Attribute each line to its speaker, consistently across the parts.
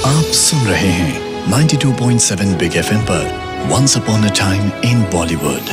Speaker 1: आप सुन रहे हैं 92.7 बिग एफएम पर once upon a time in Bollywood.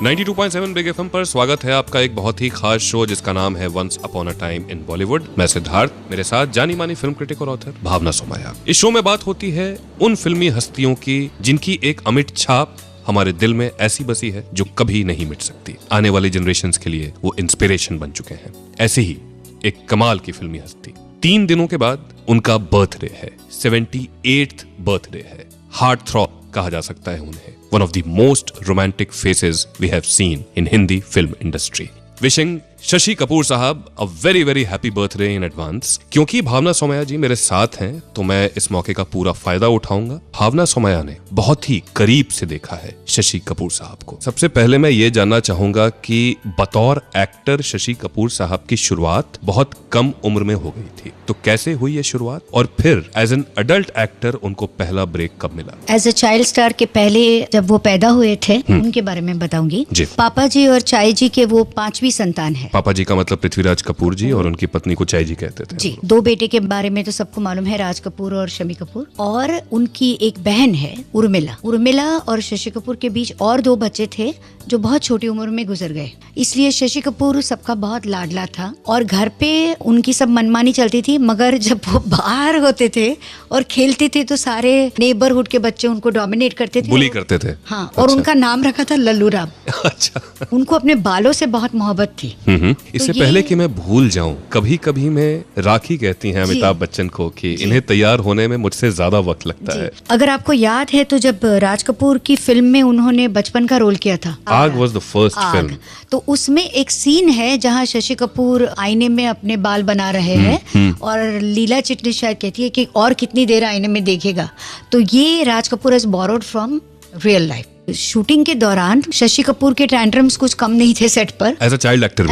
Speaker 2: 92.7 big FM पर स्वागत है आपका एक बहुत ही खास शो जिसका नाम है once upon a time in Bollywood. मैं सिद्धार्थ, मेरे साथ जानी मानी फिल्म क्रिटिक और ऑथर भावना सोमैया। इस शो में बात होती है उन फिल्मी हस्तियों की जिनकी एक अमिट छाप हमारे दिल में ऐसी बसी है जो कभी नहीं मिट सकती। आने वाली जनरेशंस के लिए वो इंस्पिरेशन बन चुके हैं। ऐसे ही एक कमाल की फिल्मी हस्ती 3 दिनों के बाद उनका बर्थडे है, 78th बर्थडे है। हार्ट थ्रॉब कहा जा सकता है उन्हें। One of the most romantic faces we have seen in Hindi film industry. Wishing Shashi Kapoor साहब a very very happy birthday in advance. क्योंकि भावना सोमैया जी मेरे साथ हैं तो मैं इस मौके का पूरा फायदा उठाऊंगा। भावना सोमैया ने बहुत ही करीब से देखा है शशि कपूर साहब को। सबसे पहले मैं ये जानना चाहूंगा कि बतौर एक्टर शशि कपूर साहब की शुरुआत बहुत कम उम्र में हो गई थी, तो कैसे हुई ये शुरुआत और फिर एज एन अडल्ट एक्टर उनको पहला ब्रेक कब मिला?
Speaker 3: एज अ चाइल्ड स्टार के पहले जब वो पैदा हुए थे उनके बारे में बताऊंगी। पापा जी और चाय जी के वो 5वीं संतान है।
Speaker 2: पापा जी का मतलब पृथ्वीराज कपूर जी और उनकी पत्नी को चाय जी कहते थे
Speaker 3: जी। 2 बेटे के बारे में तो सबको मालूम है, राज कपूर और शमी कपूर, और उनकी एक बहन है उर्मिला और शशि कपूर के बीच और 2 बच्चे थे जो बहुत छोटी उम्र में गुजर गए। इसलिए शशि कपूर सबका बहुत लाडला था और घर पे उनकी सब मनमानी चलती थी, मगर जब वो बाहर होते थे और खेलते थे तो सारे नेबरहुड के बच्चे उनको डोमिनेट करते थे,
Speaker 2: बुली करते थे।
Speaker 3: हाँ, और उनका नाम रखा था लल्लू राम।
Speaker 2: अच्छा।
Speaker 3: उनको अपने बालों से बहुत मोहब्बत थी।
Speaker 2: इससे पहले कि मैं भूल जाऊं, कभी कभी मैं राखी कहती हैं अमिताभ बच्चन को कि इन्हें तैयार होने में मुझसे ज्यादा वक्त लगता है।
Speaker 3: अगर आपको याद है तो जब राज कपूर की फिल्म में उन्होंने बचपन का रोल किया था,
Speaker 2: आग वाज द फर्स्ट फिल्म,
Speaker 3: तो उसमें एक सीन है जहां शशि कपूर आईने में अपने बाल बना रहे हैं और लीला चिटनिस शायद कहती है कि और कितनी देर आईने में देखेगा। तो ये Raj Kapoor has borrowed from real life. Shooting के दौरान शशि कपूर के टैंट्रम्स कुछ कम नहीं थे सेट पर
Speaker 2: एज अ चाइल्ड एक्टर।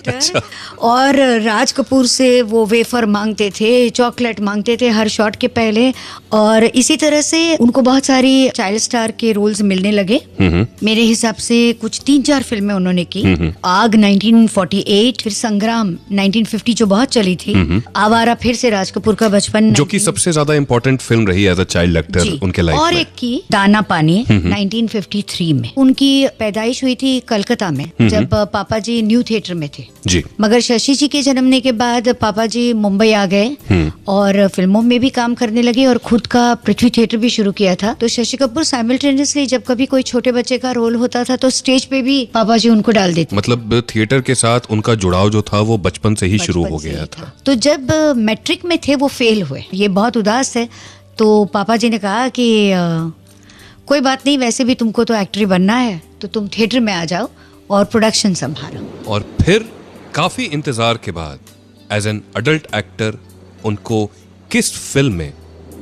Speaker 3: अच्छा। और राज कपूर से वो वेफर मांगते थे, चॉकलेट मांगते थे हर शॉट के पहले, और इसी तरह से उनको बहुत सारी चाइल्ड स्टार के रोल्स मिलने लगे। मेरे हिसाब से कुछ 3-4 फिल्में उन्होंने की। आग 1948, फिर संग्राम 1950 जो बहुत चली थी, आवारा फिर से राज कपूर का बचपन जो
Speaker 2: कि सबसे ज्यादा इम्पोर्टेंट फिल्म रही एज अ चाइल्ड एक्टर उनके लाइफ में।
Speaker 3: और एक की दाना पानी 1953 में। उनकी पैदाइश हुई थी कलकत्ता में जब पापा जी न्यू थिएटर में थे
Speaker 2: जी।
Speaker 3: मगर शशि जी के जन्मने के बाद पापा जी मुंबई आ गए और फिल्मों में भी काम करने लगे और खुद का पृथ्वी थिएटर भी शुरू किया था। तो शशि कपूर साइमल्टेनियसली जब कभी कोई छोटे बच्चे का रोल होता था तो स्टेज पे भी पापा जी उनको डाल देते।
Speaker 2: मतलब थिएटर के साथ उनका जुड़ाव जो था वो बचपन से ही शुरू हो गया था।
Speaker 3: तो जब मैट्रिक में थे वो फेल हुए, ये बहुत उदास है। तो पापा जी ने कहा कि कोई बात नहीं, वैसे भी तुमको तो एक्टर ही बनना है तो तुम थिएटर में आ जाओ और प्रोडक्शन संभालो। और
Speaker 2: फिर काफी इंतजार के बाद एज एन अडल्ट एक्टर उनको किस फिल्म में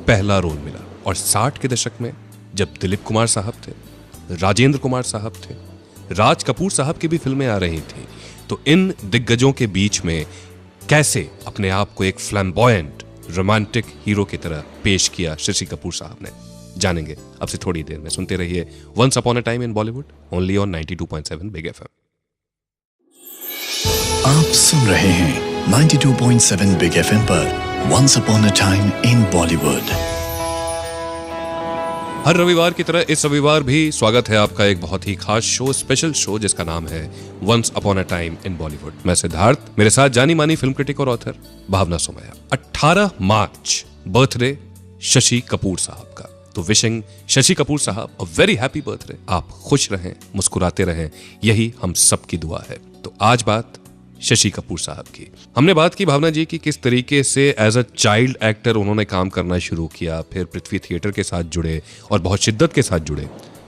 Speaker 2: पहला रोल मिला? और 60 के दशक में जब दिलीप कुमार साहब थे, राजेंद्र कुमार साहब थे, राज कपूर साहब की भी फिल्में आ रही थी, तो इन दिग्गजों के बीच में कैसे अपने आप को एक फ्लैम्बॉयंट रोमांटिक हीरो की तरह पेश किया शशि कपूर साहब ने, जानेंगे अब से थोड़ी देर में। सुनते रहिए once upon a time in Bollywood only on 92.7 big FM.
Speaker 1: आप सुन रहे हैं 92.7 बिग एफएम पर once upon a time in Bollywood.
Speaker 2: हर रविवार की तरह इस रविवार भी स्वागत है आपका एक बहुत ही खास शो, स्पेशल शो जिसका नाम है once upon a time in Bollywood. मैं सिद्धार्थ, मेरे साथ जानी मानी फिल्म क्रिटिक और author Bhavana Somaiya. 18 March birthday Shashi Kapoor साहब का, तो विशिंग शशि कपूर साहब अ वेरी हैप्पी बर्थडे। आप खुश रहें, मुस्कुराते रहें, यही हम सबकी दुआ है। तो आज बात शशि कपूर साहब की। हमने बात की भावना जी की किस तरीके से एज अ चाइल्ड एक्टर उन्होंने काम करना शुरू किया, फिर पृथ्वी थिएटर के साथ जुड़े और बहुत शिद्दत के साथ जुड़े।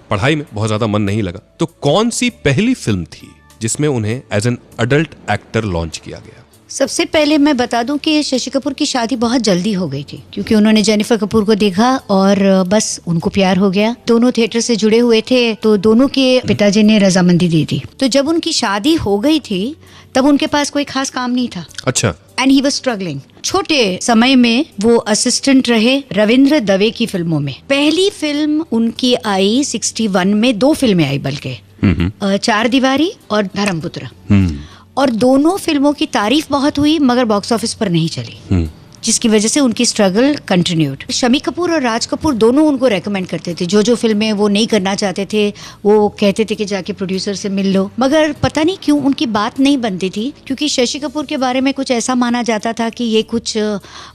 Speaker 2: पढ़ाई में बहुत ज्यादा मन नहीं लगा, तो कौन सी पहली फिल्म थी जिसमें उन्हें as an adult actor launch किया गया?
Speaker 3: सबसे पहले मैं बता दूं कि शशि कपूर की शादी बहुत जल्दी हो गई थी क्योंकि उन्होंने जेनिफर कपूर को देखा और बस उनको प्यार हो गया। दोनों थिएटर से जुड़े हुए थे तो दोनों के पिताजी ने रजामंदी दी थी। तो जब उनकी शादी हो गई थी तब उनके पास कोई खास काम नहीं था।
Speaker 2: अच्छा।
Speaker 3: And he was struggling. छोटे समय में वो असिस्टेंट रहे रविंद्र दवे की फिल्मों में। पहली फिल्म उनकी आई 61 में, 2 फिल्में आई बल्कि, 4 दीवारी और धर्मपुत्र। और दोनों फिल्मों की तारीफ बहुत हुई मगर बॉक्स ऑफिस पर नहीं चली। जिसकी वजह से उनकी स्ट्रगल कंटिन्यूड। शमी कपूर और राज कपूर दोनों उनको रेकमेंड करते थे, जो फिल्में वो नहीं करना चाहते थे वो कहते थे कि जाके प्रोड्यूसर से मिल लो, मगर पता नहीं क्यों उनकी बात नहीं बनती थी, क्योंकि शशि कपूर के बारे में कुछ ऐसा माना जाता था कि ये कुछ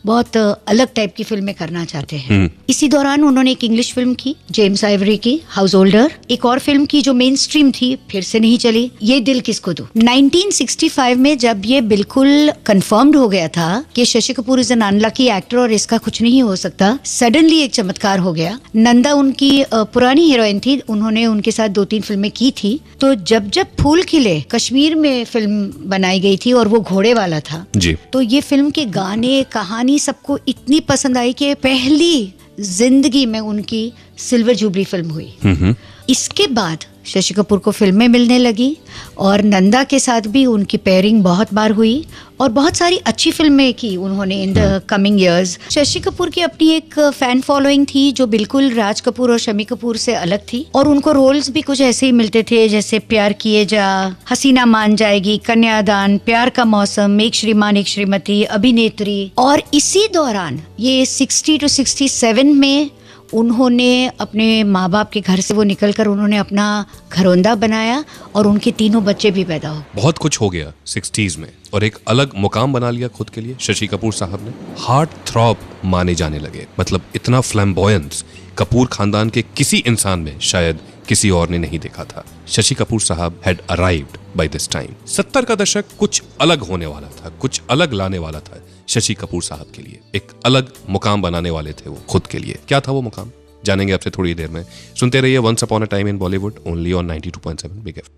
Speaker 3: बहुत अलग टाइप की फिल्में करना चाहते हैं। इसी दौरान उन्होंने एक इंग्लिश फिल्म की जेम्स आइवरी की, हाउस होल्डर, एक और फिल्म की जो मेन स्ट्रीम थी, फिर से नहीं चली, ये दिल किसको दूं। 1965 में जब ये बिल्कुल कंफर्म्ड हो गया था कि Shashi Kapoor is an unlucky actor और इसका कुछ नहीं हो सकता, सडनली एक चमत्कार हो गया। नंदा उनकी पुरानी हीरोइन थी, उन्होंने उनके साथ 2-3 फिल्में की थी, तो जब फूल खिले कश्मीर में फिल्म बनाई गई थी और वो घोड़े वाला था
Speaker 2: जी, तो
Speaker 3: ये फिल्म के गाने, कहानी सबको इतनी पसंद आई कि पहली जिंदगी में उनकी सिल्वर जुबली फिल्म हुई। इसके बाद शशि कपूर को फिल्में मिलने लगी और नंदा के साथ भी उनकी पेयरिंग बहुत बार हुई और बहुत सारी अच्छी फिल्में की उन्होंने in the coming years. Shashi Kapoor की अपनी एक फैन फॉलोइंग थी जो बिल्कुल राज कपूर और शमी कपूर से अलग थी, और उनको रोल्स भी कुछ ऐसे ही मिलते थे जैसे प्यार किए जा, हसीना मान जाएगी, कन्यादान, प्यार का मौसम, एक श्रीमान एक श्रीमती, अभिनेत्री। और इसी दौरान ये 60 to 67 में उन्होंने अपने माँ बाप के घर से वो निकलकर उन्होंने अपना घरौंदा बनाया और उनके 3 बच्चे भी पैदा हो।
Speaker 2: बहुत कुछ हो गया 60s में और एक अलग मुकाम बना लिया खुद के लिए शशि कपूर साहब ने। हार्ट थ्रॉब माने जाने लगे, मतलब इतना फ्लैम्बॉयंस कपूर खानदान के किसी इंसान में शायद किसी और ने नहीं देखा था। शशि कपूर साहब had arrived by this time. 70 का दशक कुछ अलग होने वाला था, कुछ अलग लाने वाला था शशि कपूर साहब के लिए। एक अलग मुकाम बनाने वाले थे वो खुद के लिए। क्या था वो मुकाम, जानेंगे आपसे थोड़ी देर में। सुनते रहिए once upon a time in Bollywood, only on 92.7 big FM.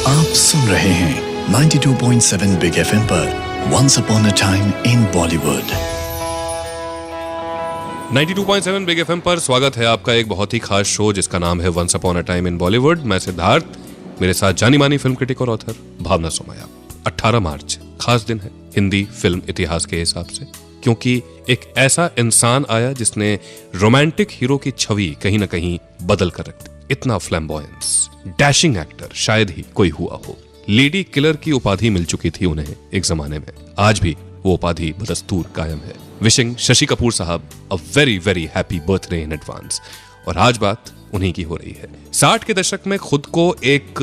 Speaker 1: आप सुन रहे हैं 92.7 बिग एफएम पर once upon a time in Bollywood.
Speaker 2: 92.7 big FM पर स्वागत है आपका एक बहुत ही खास शो जिसका नाम है once upon a time in Bollywood. मैं सिद्धार्थ, मेरे साथ जानी मानी फिल्म क्रिटिक और ऑथर भावना सोमया। 18 मार्च खास दिन है हिंदी फिल्म इतिहास के हिसाब से, क्योंकि एक ऐसा इंसान आया जिसने रोमांटिक हीरो की छवि कहीं ना कहीं बदल कर रख दी। इतना फ्लैम्बॉयंस डैशिंग एक्टर शायद ही कोई हुआ हो। लेडी किलर की उपाधि मिल चुकी थी उन्हें एक जमाने में, आज भी वो उपाधि बदस्तूर कायम है। विशिंग शशि कपूर साहब a very very happy birthday in advance. और आज बात उन्हीं की हो रही है। 60 के दशक में खुद को एक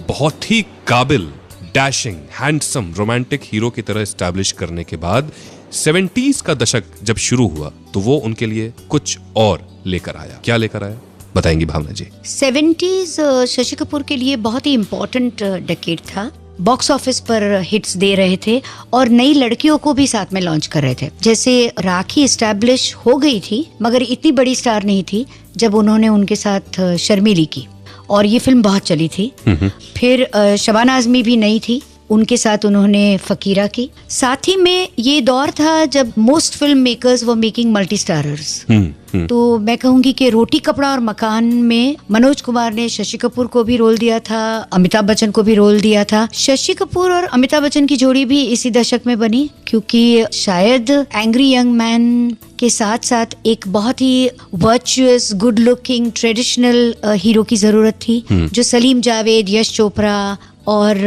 Speaker 2: बहुत ही काबिल, डैशिंग, हैंडसम, रोमांटिक हीरो की तरह एस्टैब्लिश करने के बाद 70s का दशक जब शुरू हुआ तो वो उनके लिए कुछ और लेकर आया। क्या लेकर आया बताएंगी भावना जी।
Speaker 3: 70s शशि कपूर के लिए बहुत ही इम्पोर्टेंट डेकेड था। बॉक्स ऑफिस पर हिट्स दे रहे थे और नई लड़कियों को भी साथ में लॉन्च कर रहे थे। जैसे राखी एस्टैब्लिश हो गई थी मगर इतनी बड़ी स्टार नहीं थी जब उन्होंने उनके साथ शर्मिली की और ये फिल्म बहुत चली थी। फिर शबाना आजमी भी नई थी, उनके साथ उन्होंने फकीरा की। साथ ही में ये दौर था जब most film makers were making multi starrers. तो मैं कहूंगी कि रोटी कपड़ा और मकान में मनोज कुमार ने शशि कपूर को भी रोल दिया था, अमिताभ बच्चन को भी रोल दिया था। शशि कपूर और अमिताभ बच्चन की जोड़ी भी इसी दशक में बनी, क्योंकि शायद एंग्री यंग मैन के साथ साथ एक बहुत ही virtuous, good looking, traditional hero की जरूरत थी, जो सलीम जावेद, यश चोपड़ा और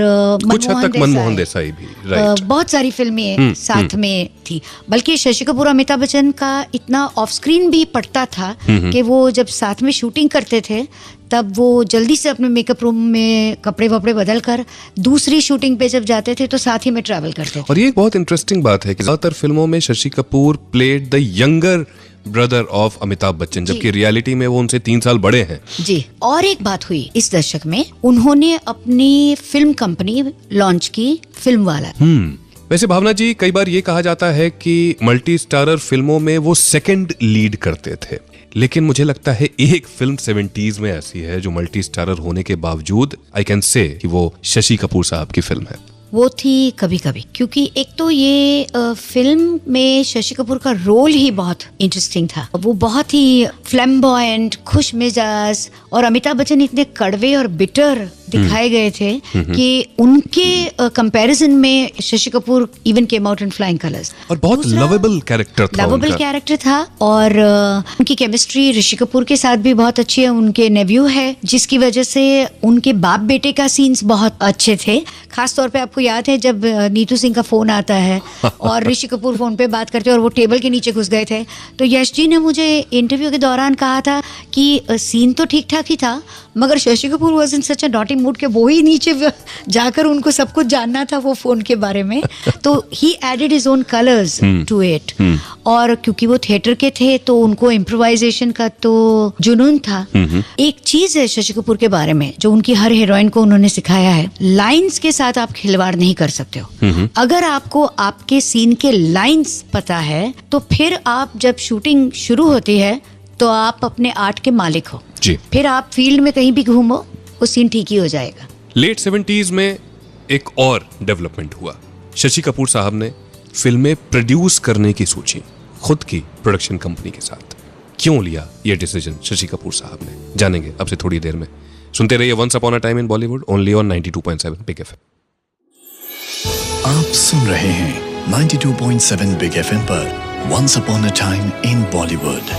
Speaker 2: कुछ हद तक मनमोहन देसाई भी, राइट।
Speaker 3: बहुत सारी फिल्में साथ में थी। बल्कि शशि कपूर अमिताभ बच्चन का इतना ऑफ स्क्रीन भी पड़ता था कि वो जब साथ में शूटिंग करते थे तब वो जल्दी से अपने मेकअप रूम में कपड़े वपड़े बदल कर दूसरी शूटिंग पे जब जाते थे तो साथ ही में ट्रैवल करते थे।
Speaker 2: और ये एक बहुत इंटरेस्टिंग बात है कि ज्यादातर फिल्मों में Shashi Kapoor played the younger brother of Amitabh Bachchan, जबकि रियलिटी में वो उनसे 3 साल बड़े हैं। जी।
Speaker 3: और एक बात हुई इस दशक में, उन्होंने अपनी फिल्म कंपनी लॉन्च की, फिल्म वाला।
Speaker 2: वैसे भावना जी, कई बार ये कहा जाता है कि मल्टी स्टारर फिल्मों में वो सेकंड लीड करते थे, लेकिन मुझे लगता है एक फिल्म 70s में ऐसी है जो मल्टी स्टारर होने के बावजूद आई कैन से कि वो शशि कपूर साहब की फिल्म है।
Speaker 3: वो थी कभी कभी, क्योंकि एक तो ये फिल्म में शशि कपूर का रोल ही बहुत इंटरेस्टिंग था। वो बहुत ही फ्लैम्बॉयंट, खुश मिजाज, और अमिताभ बच्चन इतने कड़वे और बिटर दिखाए गए थे कि उनके कंपैरिजन में Shashi Kapoor even came out in flying colours.
Speaker 2: और बहुत लवेबल कैरेक्टर था,
Speaker 3: लवेबल कैरेक्टर था। और उनकी केमिस्ट्री ऋषि कपूर के साथ भी बहुत अच्छी है। उनके नेव्यू है जिसकी वजह से उनके बाप बेटे का सीन्स बहुत अच्छे थे। खास तौर पे आपको याद है जब नीतू सिंह का फोन आता है और ऋषि कपूर फोन पे बात करते हैं और वो टेबल के नीचे घुस गए थे, तो यश जी ने मुझे इंटरव्यू के दौरान कहा था कि सीन तो ठीक ठाक ही था मगर Shashi Kapoor was in such a dotty mood के वो ही नीचे जाकर उनको सब कुछ जानना था वो फोन के बारे में, तो he added his own colours to it. और क्योंकि वो थिएटर के थे तो उनको इम्प्रोवाइजेशन का तो जुनून था। एक चीज है शशि कपूर के बारे में जो उनकी हर हीरोइन को उन्होंने सिखाया है, लाइंस के साथ आप खिलवाड़ नहीं कर सकते हो। अगर आपको आपके सीन के लाइंस पता है तो फिर आप जब शूटिंग शुरू होती है तो आप अपने आर्ट के मालिक हो
Speaker 2: जी।
Speaker 3: फिर आप फील्ड में कहीं भी घूमो वो सीन ठीक ही हो जाएगा।
Speaker 2: लेट 70s में एक और डेवलपमेंट हुआ। शशि कपूर साहब ने फिल्में प्रोड्यूस करने की सोची खुद की प्रोडक्शन कंपनी के साथ। क्यों लिया ये डिसीजन शशि कपूर साहब ने, जानेंगे अब से थोड़ी देर में। सुनते रहिए once upon a time in Bollywood only on 92.7 big FM.
Speaker 1: आप सुन रहे हैं 92.7 बिग एफएम पर once upon a time in Bollywood.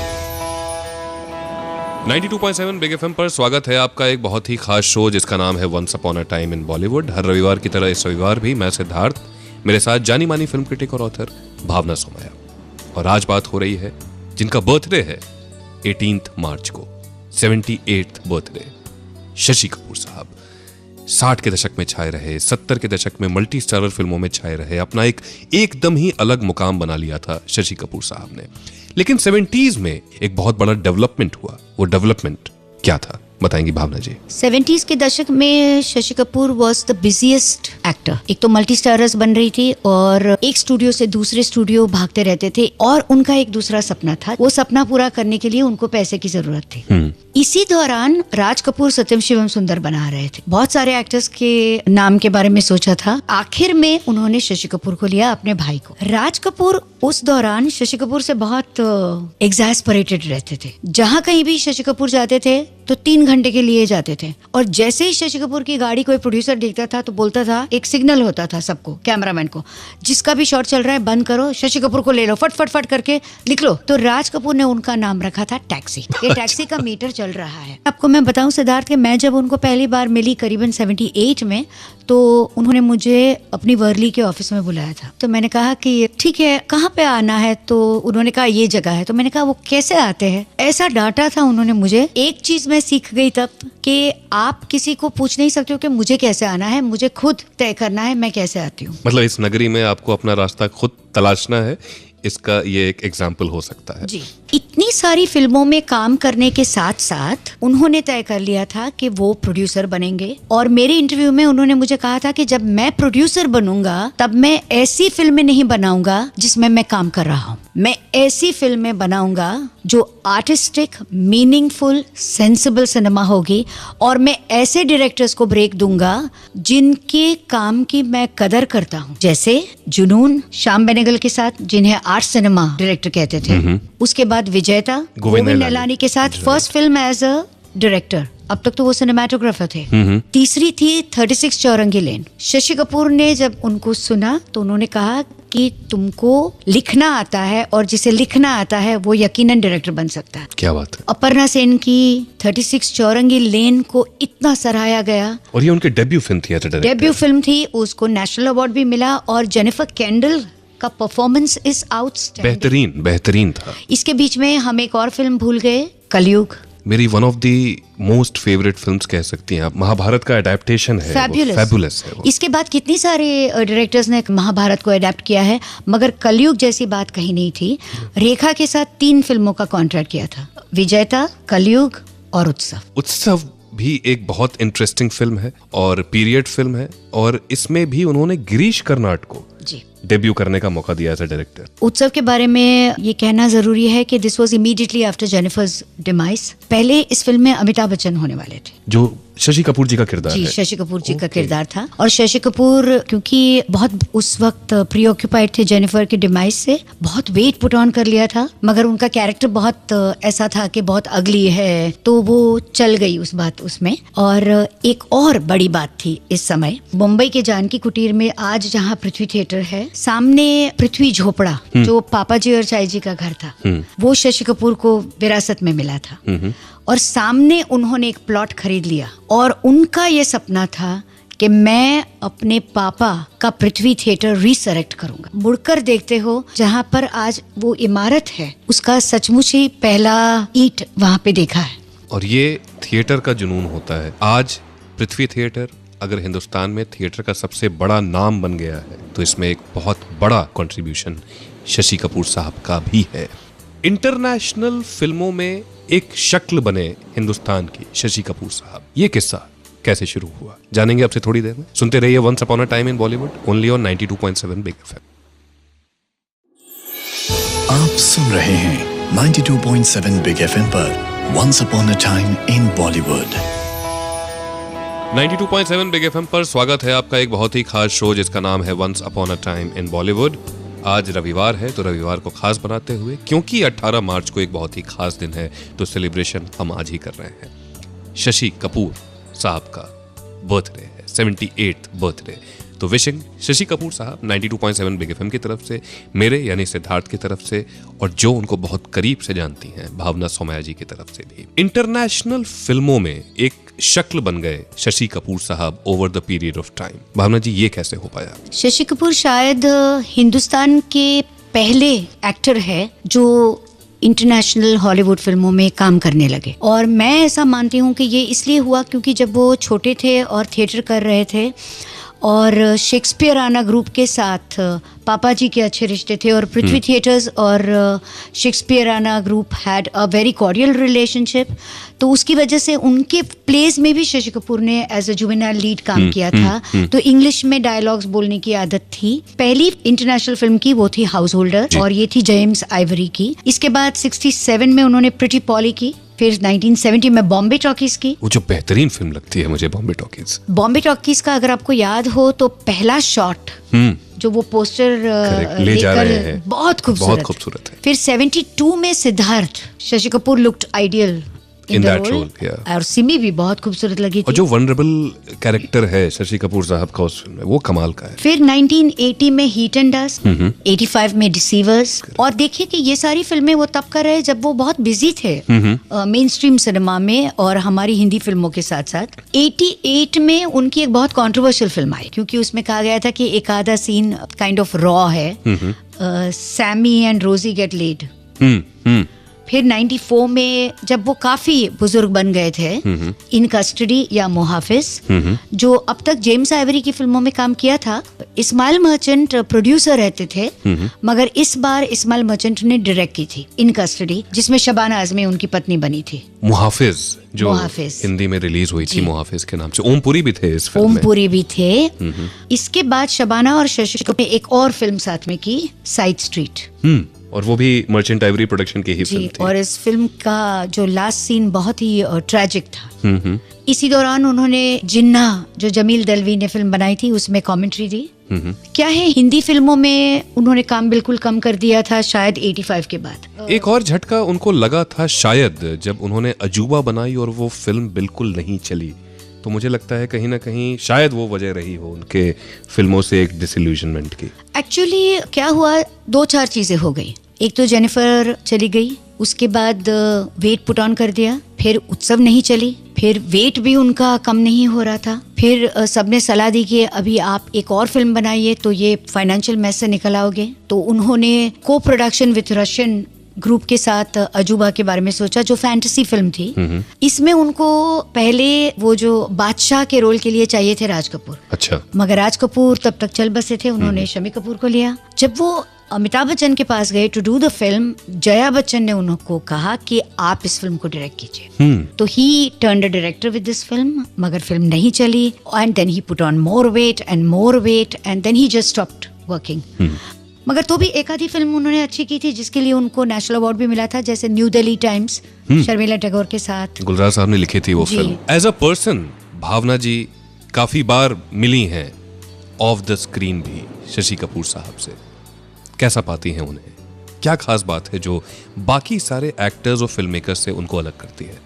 Speaker 2: 92.7 big FM पर स्वागत है आपका एक बहुत ही खास शो जिसका नाम है once upon a time in Bollywood. हर रविवार की तरह इस रविवार भी मैं सिद्धार्थ, मेरे साथ जानी मानी फिल्म क्रिटिक और ऑथर भावना सोमया। और आज बात हो रही है जिनका बर्थडे है 18 मार्च को, 78th बर्थडे, शशि कपूर साहब। 60 के दशक में छाए रहे, 70 के दशक में मल्टी स्टारर फिल्मों में छाए रहे, अपना एक एकदम ही अलग मुकाम बना लिया था शशि कपूर साहब ने। लेकिन 70s में एक बहुत बड़ा डेवलपमेंट हुआ। वो डेवलपमेंट क्या था बताएंगी भावना जी।
Speaker 3: 70s के दशक में Shashi Kapoor was the busiest actor. एक तो मल्टी स्टारर्स बन रही थी और एक स्टूडियो से दूसरे स्टूडियो भागते रहते थे और उनका एक दूसरा सपना था, वो सपना पूरा करने के लिए उनको पैसे की जरूरत थी। इसी दौरान राज कपूर सत्यम शिवम सुंदर बना रहे थे। बहुत सारे एक्टर्स के नाम के बारे में सोचा था, आखिर में उन्होंने शशि कपूर को लिया, अपने भाई को। राज कपूर उस दौरान शशि कपूर से बहुत एग्जैस्परेटेड रहते थे। जहाँ कहीं भी शशि कपूर जाते थे तो 3 घंटे के लिए जाते थे और जैसे ही शशि कपूर की गाड़ी कोई प्रोड्यूसर देखता था तो बोलता था, एक सिग्नल होता था सबको, कैमरामैन को, जिसका भी शॉट चल रहा है बंद करो, शशि कपूर को ले लो, फट फट फट करके लिख लो। तो राज कपूर ने उनका नाम रखा था टैक्सी। ये टैक्सी का मीटर चल रहा है। आपको मैं बताऊं सिद्धार्थ कि मैं जब उनको पहली बार मिली करीबन 78 में, तो उन्होंने मुझे अपनी वर्ली के ऑफिस में बुलाया था। तो मैंने कहा कि ठीक है कहाँ पे आना है, तो उन्होंने कहा ये जगह है। तो मैंने कहा वो कैसे आते हैं, ऐसा डांटा था उन्होंने मुझे। एक चीज मैं सीख गई तब कि आप किसी को पूछ नहीं सकते हो कि मुझे कैसे आना है, मुझे खुद तय करना है मैं कैसे आती हूँ।
Speaker 2: मतलब इस नगरी में आपको अपना रास्ता खुद तलाशना है, इसका ये एक एग्जाम्पल हो सकता है।
Speaker 3: जी, इतनी सारी फिल्मों में काम करने के साथ साथ उन्होंने तय कर लिया था कि वो प्रोड्यूसर बनेंगे। और मेरे इंटरव्यू में उन्होंने मुझे कहा था कि जब मैं प्रोड्यूसर बनूंगा तब मैं ऐसी फिल्में नहीं बनाऊंगा जिसमें मैं काम कर रहा हूँ, मैं ऐसी फिल्में बनाऊंगा जो आर्टिस्टिक, मीनिंगफुल, सेंसिबल सिनेमा होगी। और मैं ऐसे डायरेक्टर्स को ब्रेक दूंगा जिनके काम की मैं कदर करता हूँ, जैसे जुनून श्याम बेनेगल के साथ, जिन्हें आर्ट सिनेमा डायरेक्टर कहते थे। उसके बाद विजेता गोविंद निहलानी के साथ first film as a director, अब तक तो वो सिनेमाटोग्राफर थे। तीसरी थी 36 चौरंगी लेन। शशि कपूर ने जब उनको सुना तो उन्होंने कहा कि तुमको लिखना आता है और जिसे लिखना आता है वो यकीनन डायरेक्टर बन सकता है।
Speaker 2: क्या बात है।
Speaker 3: अपर्णा सेन की 36 चौरंगी लेन को इतना सराहा गया
Speaker 2: और ये उनके डेब्यू फिल्म थी as a director.
Speaker 3: Debut film थी, उसको नेशनल अवार्ड भी मिला और जेनिफर कैंडल का परफॉर्मेंस इज आउटस्टैंडिंग,
Speaker 2: बेहतरीन था।
Speaker 3: इसके बीच में हम एक और फिल्म भूल गए, कलयुग।
Speaker 2: मेरी one of the most favourite films कह सकती हैं आप। महाभारत का एडेप्टेशन है, फैबुलस है वो। इसके बाद
Speaker 3: कितनी सारे डायरेक्टर्स ने महाभारत को एडेप्ट किया है मगर कलयुग जैसी बात कहीं नहीं थी। रेखा के साथ 3 फिल्मों का कॉन्ट्रैक्ट किया था, विजेता, कलयुग और उत्सव
Speaker 2: भी एक बहुत इंटरेस्टिंग फिल्म है और पीरियड फिल्म है और इसमें भी उन्होंने गिरीश कर्नाड को
Speaker 3: जी
Speaker 2: डेब्यू करने का मौका दिया एज अ डायरेक्टर।
Speaker 3: उत्सव के बारे में ये कहना जरूरी है कि this was immediately after Jennifer's demise. पहले इस फिल्म में अमिताभ बच्चन होने वाले थे,
Speaker 2: जो शशि कपूर जी का किरदार
Speaker 3: जी
Speaker 2: है।
Speaker 3: शशि कपूर जी का किरदार था। और शशि कपूर क्योंकि बहुत उस वक्त प्रीऑक्यूपाइड थे जेनिफर के डिमाइस से, बहुत वेट पुट ऑन कर लिया था, मगर उनका कैरेक्टर बहुत ऐसा था कि बहुत अगली है, तो वो चल गई उस बात उसमें। और एक और बड़ी बात थी इस समय, मुंबई के जानकी कुटीर में आज जहाँ पृथ्वी थिएटर है, सामने पृथ्वी झोपड़ा जो पापा जी और चाय जी का घर था, वो शशि कपूर को विरासत में मिला था। और सामने उन्होंने एक प्लॉट खरीद लिया और उनका ये सपना था कि मैं अपने पापा का पृथ्वी थिएटर रीसरेक्ट करूंगा। मुड़कर देखते हो जहाँ पर आज वो इमारत है, उसका सचमुच ही पहला ईंट वहाँ पे देखा है।
Speaker 2: और ये थिएटर का जुनून होता है। आज पृथ्वी थिएटर अगर हिंदुस्तान में थिएटर का सबसे बड़ा नाम बन गया है तो इसमें एक बहुत बड़ा कंट्रीब्यूशन शशि कपूर साहब का भी है। इंटरनेशनल फिल्मों में एक शक्ल बने हिंदुस्तान की शशि कपूर साहब, ये किस्सा कैसे शुरू हुआ जानेंगे आपसे थोड़ी देर में। सुनते रहिए once upon a time in Bollywood, only on 92.7 big FM.
Speaker 1: आप सुन रहे हैं 92.7 बिग एफएम पर once upon a time in Bollywood.
Speaker 2: 92.7 big FM पर स्वागत है आपका एक बहुत ही खास शो जिसका नाम है once upon a time in Bollywood. आज रविवार है तो रविवार को खास बनाते हुए, क्योंकि 18 मार्च को एक बहुत ही खास दिन है, तो सेलिब्रेशन हम आज ही कर रहे हैं। शशि कपूर साहब का बर्थडे है, 78th बर्थडे। तो विशिंग शशि कपूर साहब 92.7 बिग एफएम की तरफ से, मेरे यानी सिद्धार्थ की तरफ से, और जो उनको बहुत करीब से जानती हैं भावना सोमया जी की तरफ से भी। इंटरनेशनल फिल्मों में एक शक्ल बन गए शशि कपूर साहब over the period of time. Bhavna ji, ये कैसे हो पाया?
Speaker 3: शशि कपूर शायद हिंदुस्तान के पहले एक्टर है जो इंटरनेशनल हॉलीवुड फिल्मों में काम करने लगे। और मैं ऐसा मानती हूँ कि ये इसलिए हुआ क्योंकि जब वो छोटे थे और थिएटर कर रहे थे और शेक्सपियराना ग्रुप के साथ पापा जी के अच्छे रिश्ते थे, और पृथ्वी थिएटर्स और Shakespeareana group had a very cordial relationship, तो उसकी वजह से उनके प्लेस में भी शशि कपूर ने एज अ जुवेनाइल लीड काम किया था। तो इंग्लिश में डायलॉग्स बोलने की आदत थी। पहली इंटरनेशनल फिल्म की वो थी हाउस होल्डर, और ये थी जेम्स आइवरी की। इसके बाद 67 में उन्होंने प्रिटी पॉली की, फिर 1970 में बॉम्बे टॉकीज की।
Speaker 2: वो जो बेहतरीन फिल्म लगती है मुझे बॉम्बे टॉकीज।
Speaker 3: बॉम्बे टॉकीज का अगर आपको याद हो तो पहला शॉट जो वो पोस्टर
Speaker 2: ले जा रहे हैं,
Speaker 3: बहुत खूबसूरत
Speaker 2: है।
Speaker 3: फिर 72 में Siddharth, Shashi Kapoor looked ideal
Speaker 2: in that role,
Speaker 3: और सिमी भी बहुत खूबसूरत लगी थी।
Speaker 2: और जो वनरेबल कैरेक्टर है शशि कपूर साहब का उस फिल्म में, वो कमाल का है।
Speaker 3: फिर 1980 में हीट एंड डस्ट, 85 में डिसीवर्स। और देखिए कि ये सारी फिल्में वो तब कर रहे जब वो बहुत बिजी थे मेन स्ट्रीम सिनेमा में और हमारी हिंदी फिल्मों के साथ साथ। 88 में उनकी एक बहुत कॉन्ट्रोवर्शियल फिल्म आई क्योंकि उसमें कहा गया था कि एक आधा सीन काइंड ऑफ रॉ है, सैमी एंड रोजी गेट लेड। फिर 94 में जब वो काफी बुजुर्ग बन गए थे, इन कस्टडी या मुहाफिज, जो अब तक जेम्स आइवरी की फिल्मों में काम किया था। इस्माइल मर्चेंट प्रोड्यूसर रहते थे, मगर इस बार इस्माइल मर्चेंट ने डायरेक्ट की थी इन कस्टडी, जिसमें शबाना आजमी उनकी पत्नी बनी थी।
Speaker 2: मुहाफिज जो हिंदी में रिलीज हुई थी मुहाफिज के नाम से। ओम पुरी भी थे इस फिल्म में।
Speaker 3: ओम पुरी भी थे। इसके बाद शबाना और शशि कपूर ने एक और फिल्म साथ में की, साइड स्ट्रीट,
Speaker 2: और वो भी मर्चेंट आइवरी प्रोडक्शन की ही फिल्म थी।
Speaker 3: और इस फिल्म का जो लास्ट सीन बहुत ही ट्रेजिक था। इसी दौरान उन्होंने जिन्ना, जो जमील दलवी ने फिल्म बनाई थी, उसमें कमेंट्री दी। क्या है, हिंदी फिल्मों में उन्होंने काम बिल्कुल कम कर दिया था शायद 85 के बाद।
Speaker 2: एक और झटका उनको लगा था शायद जब उन्होंने अजूबा बनाई और वो फिल्म बिल्कुल नहीं चली। तो मुझे लगता है कहीं ना कहीं शायद वो वजह रही हो उनके फिल्मों से एक डिसइल्यूजनमेंट की।
Speaker 3: एक्चुअली क्या हुआ, 2-4 चीजें हो गई। एक तो जेनिफर चली गई, उसके बाद वेट पुट ऑन कर दिया, फिर उत्सव नहीं चली, फिर वेट भी उनका कम नहीं हो रहा था, फिर सबने सलाह दी कि अभी आप एक और फिल्म बनाइए तो ये फाइनेंशियल मैस से निकल आओगे। तो उन्होंने को प्रोडक्शन विथ रशियन ग्रुप के साथ अजूबा के बारे में सोचा, जो फैंटेसी फिल्म थी। इसमें उनको पहले वो जो बादशाह के रोल के लिए चाहिए थे राज कपूर।
Speaker 2: अच्छा।
Speaker 3: मगर राज कपूर तब तक चल बसे थे, उन्होंने शमी कपूर को लिया। जब वो अमिताभ बच्चन के पास गए to do the film, Jaya Bachchan ने उनको कहा कि आप इस फिल्म को डायरेक्ट कीजिए। तो he turned a director with this film, मगर फिल्म नहीं चली। And then he put on more weight and then he just stopped working. मगर तो भी एक आधी फिल्म उन्होंने अच्छी की थी जिसके लिए उनको नेशनल अवार्ड भी मिला था, जैसे न्यू दिल्ली टाइम्स, शर्मिला टैगोर के साथ।
Speaker 2: गुलजार साहब ने लिखी थी वो फिल्म। एज अ पर्सन भावना जी काफी बार मिली हैं ऑफ द स्क्रीन भी शशि कपूर साहब से। कैसा पाती हैं उन्हें? क्या खास बात है जो बाकी सारे एक्टर्स और फिल्म मेकर्स से उनको अलग करती है?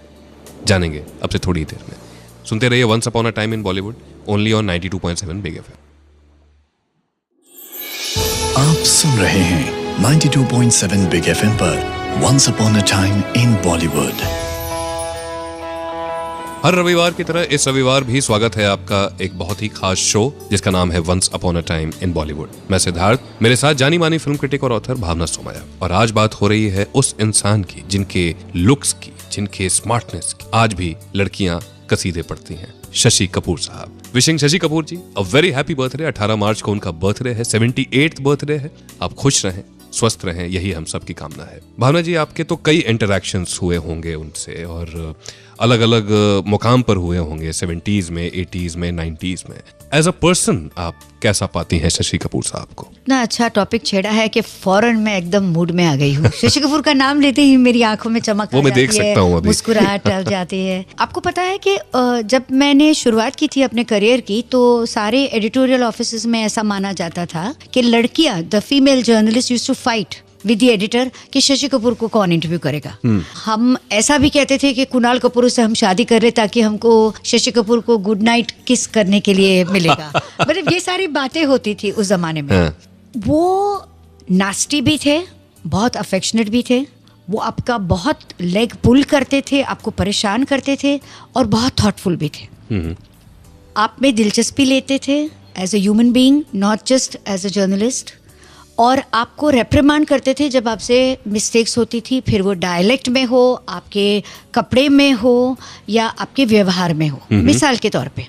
Speaker 2: जानेंगे अब से थोड़ी देर में। सुनते रहिए once upon a time in Bollywood, only on 92.7 big FM.
Speaker 1: आप सुन रहे हैं 92.7 बिग एफएम पर once upon a time in Bollywood.
Speaker 2: हर रविवार की तरह इस रविवार भी स्वागत है आपका एक बहुत ही खास शो जिसका नाम है once upon a time in Bollywood. मैं सिद्धार्थ, मेरे साथ जानी मानी फिल्म क्रिटिक और ऑथर भावना सोमया। और आज बात हो रही है उस इंसान की जिनके लुक्स की, जिनके स्मार्टनेस की आज भी लड़कियां कसीदे पढ़ती हैं, शशि कपूर साहब। Wishing Shashi Kapoor ji a very happy birthday. 18 March को उनका बर्थडे है, 78th बर्थडे है। आप खुश रहें, स्वस्थ रहें, यही हम सब की कामना है। भावना जी, आपके तो कई इंटरैक्शंस हुए होंगे उनसे और अलग अलग मुकाम पर हुए होंगे, 70s में, 80s में, 90s में। एज अ पर्सन आप कैसा पाती हैं शशि कपूर साहब को?
Speaker 3: इतना अच्छा टॉपिक छेड़ा है कि फौरन मैं एकदम मूड में आ गई हूँ। शशि कपूर का नाम लेते ही मेरी आंखों में चमक
Speaker 2: वो मैं देख सकता हूँ अभी।
Speaker 3: मुस्कुराहट आ जाती है। आपको पता है कि जब मैंने शुरुआत की थी अपने करियर की, तो सारे एडिटोरियल ऑफिसेज में ऐसा माना जाता था कि लड़कियां, the female journalist used to fight with the editor कि शशि कपूर को कौन इंटरव्यू करेगा। हम ऐसा भी कहते थे कि कुणाल कपूर से हम शादी कर रहे ताकि हमको शशि कपूर को गुड नाइट किस करने के लिए मिलेगा। मतलब ये सारी बातें होती थी उस जमाने में। वो नास्टी भी थे, बहुत अफेक्शनेट भी थे, वो आपका बहुत लेग पुल करते थे, आपको परेशान करते थे और बहुत थॉटफुल भी थे। आप में दिलचस्पी लेते थे as a human being, not just as a journalist. और आपको रेप्रिमांड करते थे जब आपसे मिस्टेक्स होती थी, फिर वो डायलेक्ट में हो, आपके कपड़े में हो या आपके व्यवहार में हो। मिसाल के तौर पे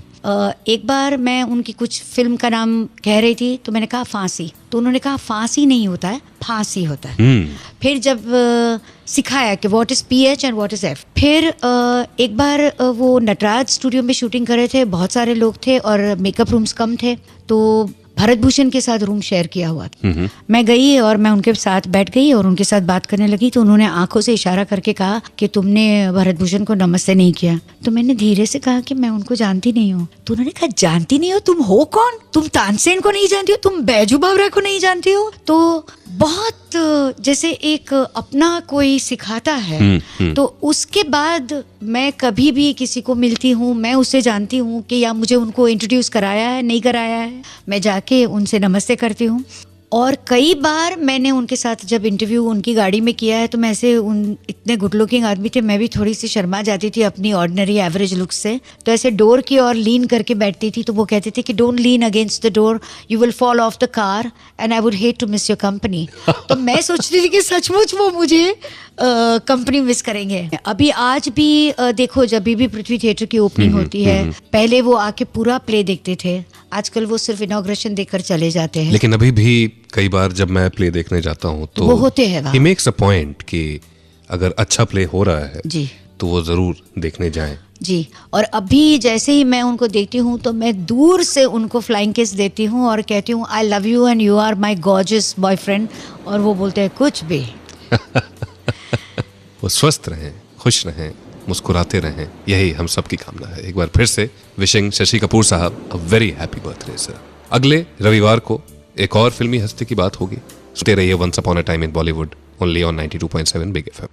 Speaker 3: एक बार मैं उनकी कुछ फिल्म का नाम कह रही थी तो मैंने कहा फांसी, तो उन्होंने कहा फांसी नहीं होता है, फांसी होता है। फिर जब सिखाया कि what is PH and what is F। फिर एक बार वो नटराज स्टूडियो में शूटिंग कर रहे थे, बहुत सारे लोग थे और मेकअप रूम्स कम थे, तो भरत भूषण के साथ रूम शेयर किया हुआ था। मैं गई और मैं उनके साथ बैठ गई और उनके साथ बात करने लगी, तो उन्होंने आंखों से इशारा करके कहा कि तुमने भरत भूषण को नमस्ते नहीं किया। तो मैंने धीरे से कहा कि मैं उनको जानती नहीं हूँ। तो उन्होंने कहा जानती नहीं हो? तुम हो कौन? तुम तानसेन को नहीं जानती हो? तुम बैजू बावरा को नहीं जानती हो? तो बहुत जैसे एक अपना कोई सिखाता है। तो उसके बाद मैं कभी भी किसी को मिलती हूँ, मैं उससे जानती हूँ कि या मुझे उनको इंट्रोड्यूस कराया है, नहीं कराया है, मैं जाके उनसे नमस्ते करती हूँ। और कई बार मैंने उनके साथ जब इंटरव्यू उनकी गाड़ी में किया है, तो मैं ऐसे इतने गुड लुकिंग आदमी थे, मैं भी थोड़ी सी शर्मा जाती थी अपनी ऑर्डिनरी एवरेज लुक से। तो ऐसे डोर की ओर लीन करके बैठती थी, तो वो कहते थे कि don't lean against the door, you will fall off the car and I would hate to miss your company. तो मैं सोचती थी कि सचमुच वो मुझे कंपनी मिस करेंगे। अभी आज भी देखो, जब भी पृथ्वी थिएटर की ओपनिंग होती है, पहले वो आके पूरा प्ले देखते थे, आजकल वो सिर्फ इनॉग्रेशन देखकर चले जाते हैं।
Speaker 2: लेकिन अभी भी कई बार जब मैं प्ले देखने जाता हूँ तो
Speaker 3: वो होते हैं वहाँ।
Speaker 2: ही मेक्स अ पॉइंट कि अगर अच्छा प्ले हो रहा है
Speaker 3: जी
Speaker 2: तो वो जरूर देखने जाएं।
Speaker 3: जी। और अभी जैसे ही मैं उनको देखती हूँ तो मैं दूर से उनको फ्लाइंग किस देती हूँ और कहती हूँ I love you and you are my gorgeous boyfriend, और वो बोलते हैं कुछ भी।
Speaker 2: वो स्वस्थ रहें, खुश रहें, मुस्कुराते रहें, यही हम सब की कामना है। एक बार फिर से विशिंग शशि कपूर साहब अ वेरी हैप्पी बर्थडे सर। अगले रविवार को एक और फिल्मी हस्ती की बात होगी। सुनते रहिए once upon a time in Bollywood, only on 92.7 big FM।